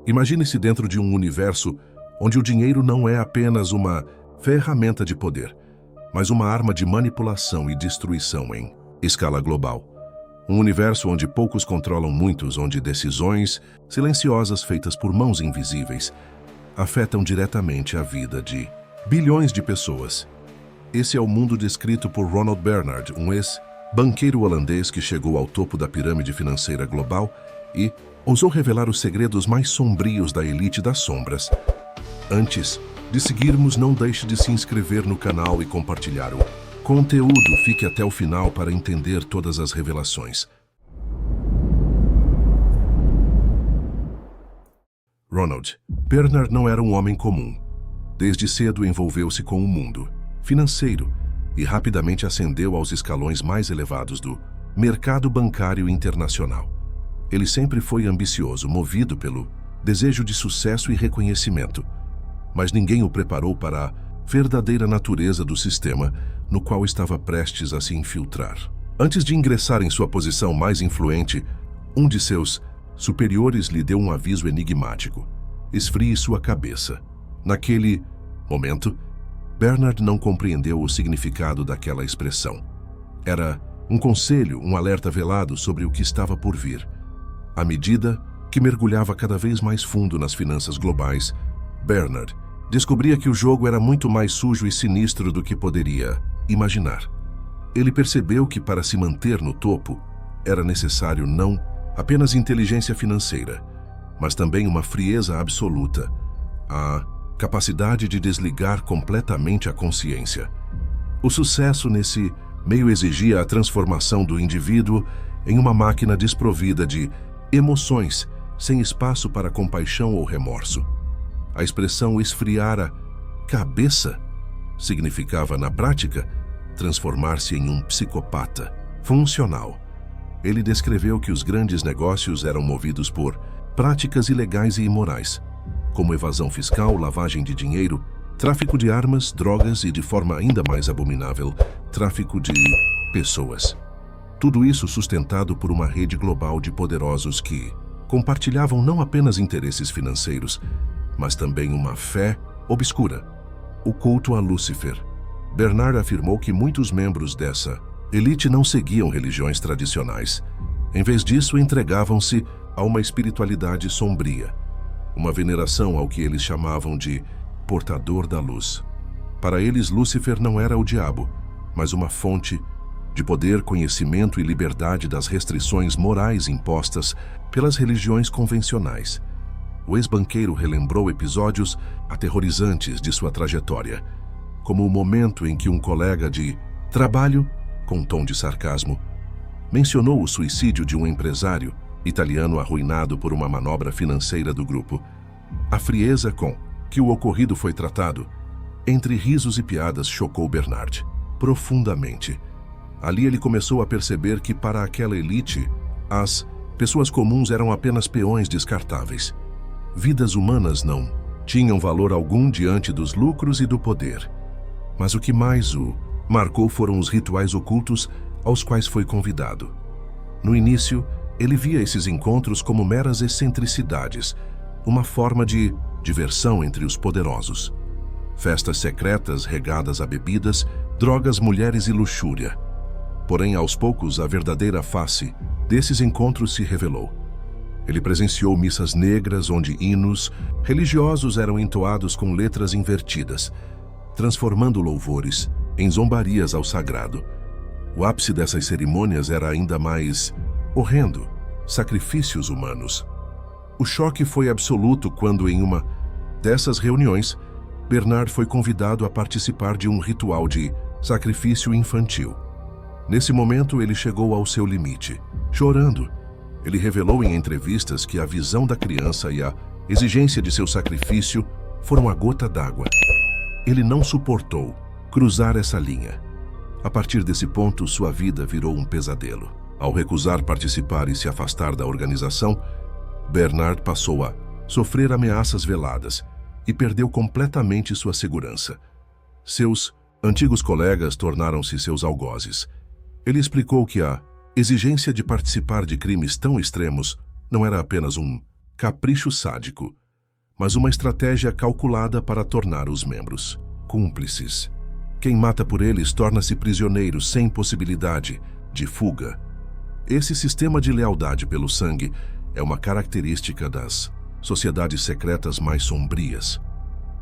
Imagine-se dentro de um universo onde o dinheiro não é apenas uma ferramenta de poder, mas uma arma de manipulação e destruição em escala global. Um universo onde poucos controlam muitos, onde decisões silenciosas feitas por mãos invisíveis afetam diretamente a vida de bilhões de pessoas. Esse é o mundo descrito por Ronald Bernhard, um ex-banqueiro holandês que chegou ao topo da pirâmide financeira global e ousou revelar os segredos mais sombrios da elite das sombras. Antes de seguirmos, não deixe de se inscrever no canal e compartilhar o conteúdo. Fique até o final para entender todas as revelações. Ronald Bernhard não era um homem comum. Desde cedo envolveu-se com o mundo financeiro e rapidamente ascendeu aos escalões mais elevados do mercado bancário internacional. Ele sempre foi ambicioso, movido pelo desejo de sucesso e reconhecimento, mas ninguém o preparou para a verdadeira natureza do sistema no qual estava prestes a se infiltrar. Antes de ingressar em sua posição mais influente, um de seus superiores lhe deu um aviso enigmático: esfrie sua cabeça. Naquele momento, Bernhard não compreendeu o significado daquela expressão. Era um conselho, um alerta velado sobre o que estava por vir. À medida que mergulhava cada vez mais fundo nas finanças globais, Bernhard descobria que o jogo era muito mais sujo e sinistro do que poderia imaginar. Ele percebeu que para se manter no topo era necessário não apenas inteligência financeira, mas também uma frieza absoluta, a capacidade de desligar completamente a consciência. O sucesso nesse meio exigia a transformação do indivíduo em uma máquina desprovida de emoções, sem espaço para compaixão ou remorso. A expressão esfriar a cabeça significava, na prática, transformar-se em um psicopata funcional. Ele descreveu que os grandes negócios eram movidos por práticas ilegais e imorais, como evasão fiscal, lavagem de dinheiro, tráfico de armas, drogas e, de forma ainda mais abominável, tráfico de pessoas. Tudo isso sustentado por uma rede global de poderosos que compartilhavam não apenas interesses financeiros, mas também uma fé obscura, o culto a Lúcifer. Bernhard afirmou que muitos membros dessa elite não seguiam religiões tradicionais. Em vez disso, entregavam-se a uma espiritualidade sombria, uma veneração ao que eles chamavam de portador da luz. Para eles, Lúcifer não era o diabo, mas uma fonte de poder, conhecimento e liberdade das restrições morais impostas pelas religiões convencionais. O ex-banqueiro relembrou episódios aterrorizantes de sua trajetória, como o momento em que um colega de trabalho, com tom de sarcasmo, mencionou o suicídio de um empresário italiano arruinado por uma manobra financeira do grupo. A frieza com que o ocorrido foi tratado, entre risos e piadas, chocou Bernhard profundamente. Ali ele começou a perceber que, para aquela elite, as pessoas comuns eram apenas peões descartáveis. Vidas humanas não tinham valor algum diante dos lucros e do poder. Mas o que mais o marcou foram os rituais ocultos aos quais foi convidado. No início, ele via esses encontros como meras excentricidades, uma forma de diversão entre os poderosos. Festas secretas regadas a bebidas, drogas, mulheres e luxúria. Porém, aos poucos, a verdadeira face desses encontros se revelou. Ele presenciou missas negras onde hinos religiosos eram entoados com letras invertidas, transformando louvores em zombarias ao sagrado. O ápice dessas cerimônias era ainda mais horrendo: sacrifícios humanos. O choque foi absoluto quando, em uma dessas reuniões, Bernhard foi convidado a participar de um ritual de sacrifício infantil. Nesse momento, ele chegou ao seu limite. Chorando, ele revelou em entrevistas que a visão da criança e a exigência de seu sacrifício foram a gota d'água. Ele não suportou cruzar essa linha. A partir desse ponto, sua vida virou um pesadelo. Ao recusar participar e se afastar da organização, Bernhard passou a sofrer ameaças veladas e perdeu completamente sua segurança. Seus antigos colegas tornaram-se seus algozes. Ele explicou que a exigência de participar de crimes tão extremos não era apenas um capricho sádico, mas uma estratégia calculada para tornar os membros cúmplices. Quem mata por eles torna-se prisioneiro sem possibilidade de fuga. Esse sistema de lealdade pelo sangue é uma característica das sociedades secretas mais sombrias.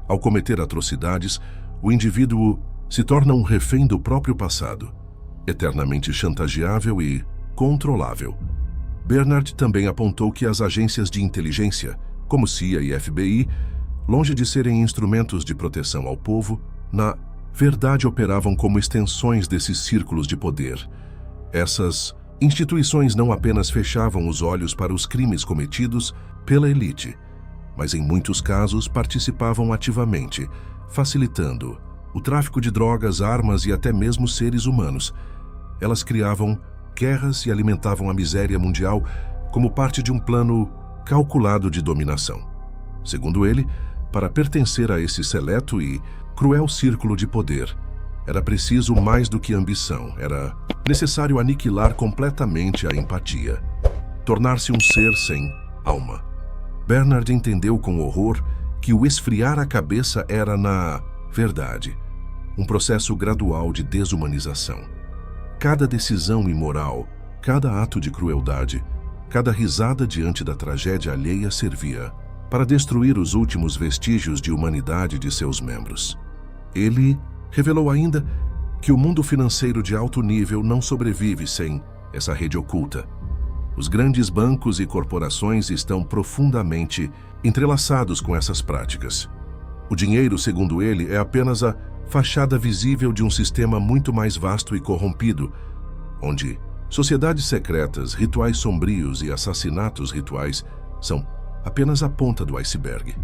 Ao cometer atrocidades, o indivíduo se torna um refém do próprio passado, eternamente chantageável e controlável. Bernard também apontou que as agências de inteligência, como CIA e FBI, longe de serem instrumentos de proteção ao povo, na verdade operavam como extensões desses círculos de poder. Essas instituições não apenas fechavam os olhos para os crimes cometidos pela elite, mas em muitos casos participavam ativamente, facilitando o tráfico de drogas, armas e até mesmo seres humanos. Elas criavam guerras e alimentavam a miséria mundial como parte de um plano calculado de dominação. Segundo ele, para pertencer a esse seleto e cruel círculo de poder, era preciso mais do que ambição, era necessário aniquilar completamente a empatia, tornar-se um ser sem alma. Bernard entendeu com horror que o esfriar a cabeça era, na verdade, um processo gradual de desumanização. Cada decisão imoral, cada ato de crueldade, cada risada diante da tragédia alheia servia para destruir os últimos vestígios de humanidade de seus membros. Ele revelou ainda que o mundo financeiro de alto nível não sobrevive sem essa rede oculta. Os grandes bancos e corporações estão profundamente entrelaçados com essas práticas. O dinheiro, segundo ele, é apenas a fachada visível de um sistema muito mais vasto e corrompido, onde sociedades secretas, rituais sombrios e assassinatos rituais são apenas a ponta do iceberg.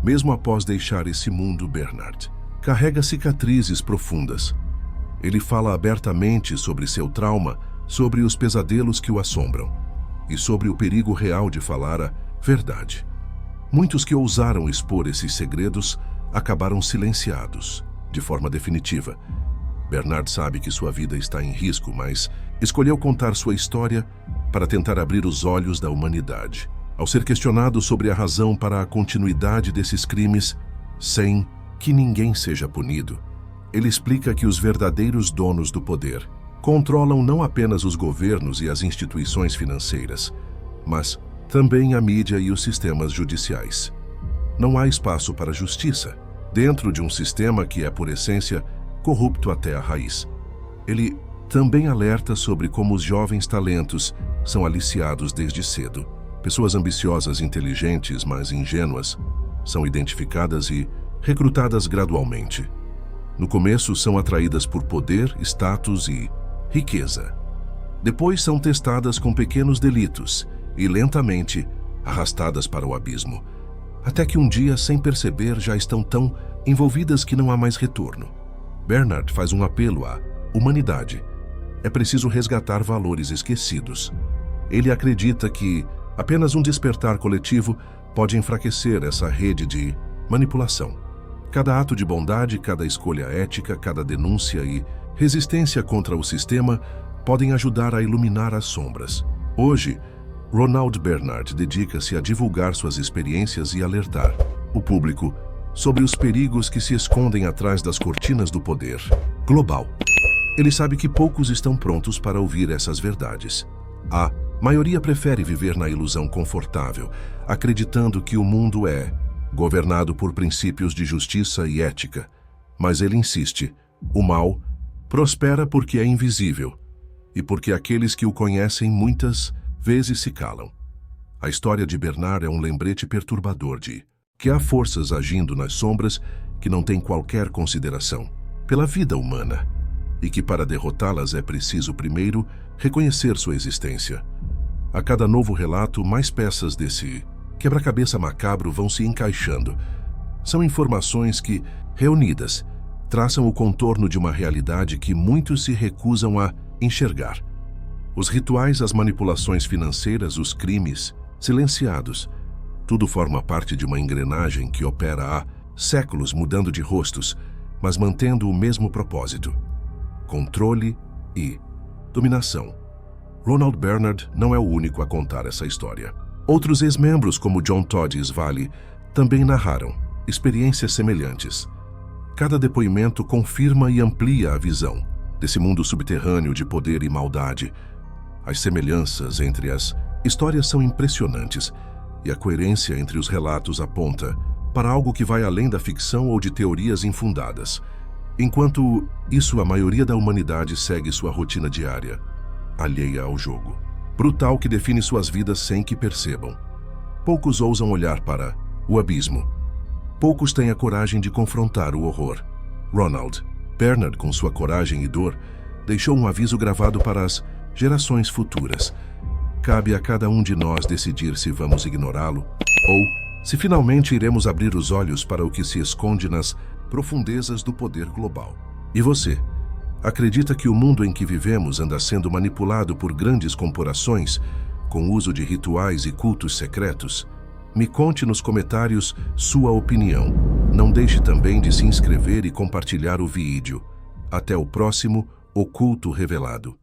Mesmo após deixar esse mundo, Bernard carrega cicatrizes profundas. Ele fala abertamente sobre seu trauma, sobre os pesadelos que o assombram e sobre o perigo real de falar a verdade. Muitos que ousaram expor esses segredos acabaram silenciados de forma definitiva. Bernard sabe que sua vida está em risco, mas escolheu contar sua história para tentar abrir os olhos da humanidade. Ao ser questionado sobre a razão para a continuidade desses crimes, sem que ninguém seja punido, ele explica que os verdadeiros donos do poder controlam não apenas os governos e as instituições financeiras, mas também a mídia e os sistemas judiciais. Não há espaço para justiça dentro de um sistema que é, por essência, corrupto até a raiz. Ele também alerta sobre como os jovens talentos são aliciados desde cedo. Pessoas ambiciosas, inteligentes, mas ingênuas, são identificadas e recrutadas gradualmente. No começo, são atraídas por poder, status e riqueza. Depois são testadas com pequenos delitos e, lentamente, arrastadas para o abismo. Até que um dia, sem perceber, já estão tão envolvidas que não há mais retorno. Bernard faz um apelo à humanidade. É preciso resgatar valores esquecidos. Ele acredita que apenas um despertar coletivo pode enfraquecer essa rede de manipulação. Cada ato de bondade, cada escolha ética, cada denúncia e resistência contra o sistema podem ajudar a iluminar as sombras. Hoje, Ronald Bernard dedica-se a divulgar suas experiências e alertar o público sobre os perigos que se escondem atrás das cortinas do poder global. Ele sabe que poucos estão prontos para ouvir essas verdades. A maioria prefere viver na ilusão confortável, acreditando que o mundo é governado por princípios de justiça e ética. Mas ele insiste: o mal prospera porque é invisível e porque aqueles que o conhecem muitas vezes se calam. A história de Bernard é um lembrete perturbador de que há forças agindo nas sombras que não têm qualquer consideração pela vida humana e que para derrotá-las é preciso primeiro reconhecer sua existência. A cada novo relato, mais peças desse quebra-cabeça macabro vão se encaixando. São informações que, reunidas, traçam o contorno de uma realidade que muitos se recusam a enxergar. Os rituais, as manipulações financeiras, os crimes silenciados, tudo forma parte de uma engrenagem que opera há séculos, mudando de rostos, mas mantendo o mesmo propósito: controle e dominação. Ronald Bernard não é o único a contar essa história. Outros ex-membros, como John Todd e Svali, também narraram experiências semelhantes. Cada depoimento confirma e amplia a visão desse mundo subterrâneo de poder e maldade. As semelhanças entre as histórias são impressionantes e a coerência entre os relatos aponta para algo que vai além da ficção ou de teorias infundadas. Enquanto isso, a maioria da humanidade segue sua rotina diária, alheia ao jogo brutal que define suas vidas sem que percebam. Poucos ousam olhar para o abismo. Poucos têm a coragem de confrontar o horror. Ronald Bernard, com sua coragem e dor, deixou um aviso gravado para as gerações futuras. Cabe a cada um de nós decidir se vamos ignorá-lo ou se finalmente iremos abrir os olhos para o que se esconde nas profundezas do poder global. E você? Acredita que o mundo em que vivemos anda sendo manipulado por grandes corporações com uso de rituais e cultos secretos? Me conte nos comentários sua opinião. Não deixe também de se inscrever e compartilhar o vídeo. Até o próximo Oculto Revelado.